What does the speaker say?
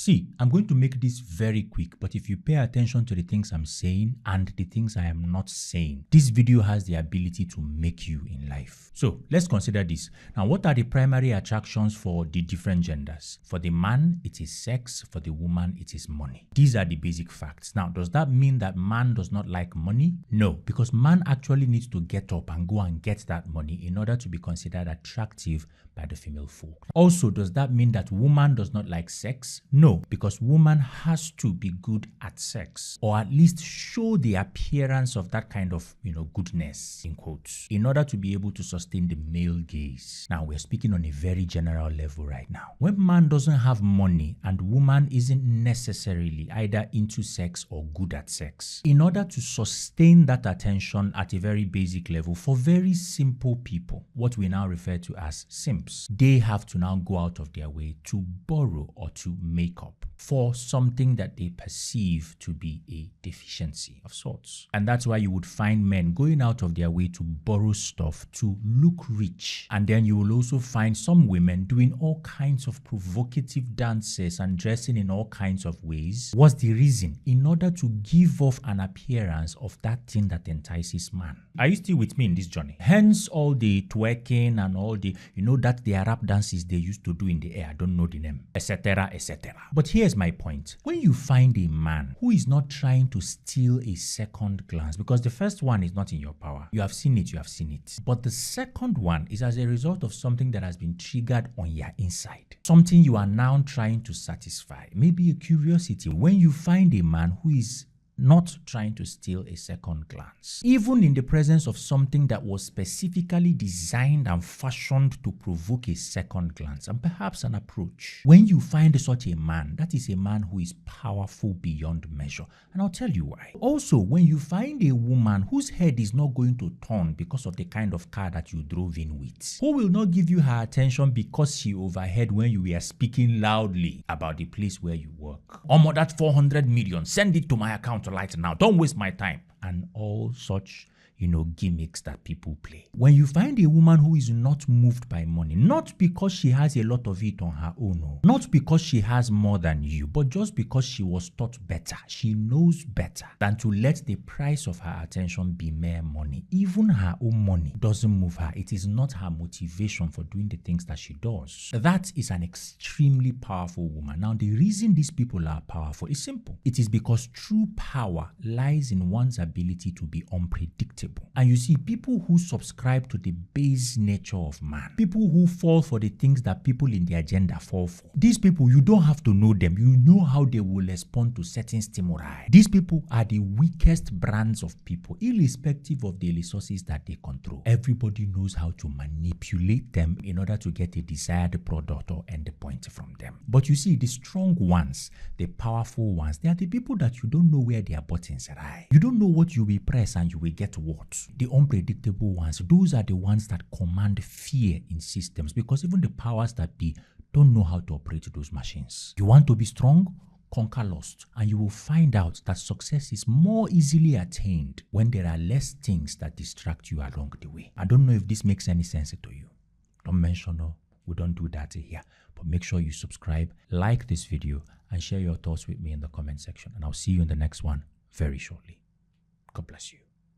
See, I'm going to make this very quick, but if you pay attention to the things I'm saying and the things I am not saying, this video has the ability to make you in life. So let's consider this. Now, what are the primary attractions for the different genders? For the man, it is sex. For the woman, it is money. These are the basic facts. Now, does that mean that man does not like money? No, because man actually needs to get up and go and get that money in order to be considered attractive by the female folk. Also, does that mean that woman does not like sex? No, because woman has to be good at sex, or at least show the appearance of that kind of, goodness, in quotes, in order to be able to sustain the male gaze. Now, we're speaking on a very general level right now. When man doesn't have money and woman isn't necessarily either into sex or good at sex, in order to sustain that attention at a very basic level for very simple people, what we now refer to as simps, they have to now go out of their way to borrow or to make up for something that they perceive to be a deficiency of sorts. And that's why you would find men going out of their way to borrow stuff to look rich. And then you will also find some women doing all kinds of provocative dances and dressing in all kinds of ways. What's the reason? In order to give off an appearance of that thing that entices man. Are you still with me in this journey? Hence all the twerking and all the, that the Arab dances they used to do in the air. I don't know the name, etc., etc. But here's my point. When you find a man who is not trying to steal a second glance, because the first one is not in your power. You have seen it. But the second one is as a result of something that has been triggered on your inside. Something you are now trying to satisfy. Maybe a curiosity. When you find a man who is not trying to steal a second glance, even in the presence of something that was specifically designed and fashioned to provoke a second glance and perhaps an approach. When you find such a man, that is a man who is powerful beyond measure. And I'll tell you why. Also, when you find a woman whose head is not going to turn because of the kind of car that you drove in with, who will not give you her attention because she overheard when you were speaking loudly about the place where you work. That 400 million, send it to my account right now. Don't waste my time. And all such, gimmicks that people play. When you find a woman who is not moved by money, not because she has a lot of it on her own, not because she has more than you, but just because she was taught better, she knows better than to let the price of her attention be mere money. Even her own money doesn't move her. It is not her motivation for doing the things that she does. That is an extremely powerful woman. Now, the reason these people are powerful is simple. It is because true power lies in one's ability to be unpredictable. And you see, people who subscribe to the base nature of man, people who fall for the things that people in the agenda fall for, these people, you don't have to know them. You know how they will respond to certain stimuli. These people are the weakest brands of people, irrespective of the resources that they control. Everybody knows how to manipulate them in order to get a desired product or endpoint from them. But you see, the strong ones, the powerful ones, they are the people that you don't know where their buttons are. You don't know what you will press and you will get what. The unpredictable ones, those are the ones that command fear in systems, because even the powers that be don't know how to operate those machines. You want to be strong? Conquer lust, and you will find out that success is more easily attained when there are less things that distract you along the way. I don't know if this makes any sense to you. Don't mention no, we don't do that here. But make sure you subscribe, like this video, and share your thoughts with me in the comment section. And I'll see you in the next one very shortly. God bless you.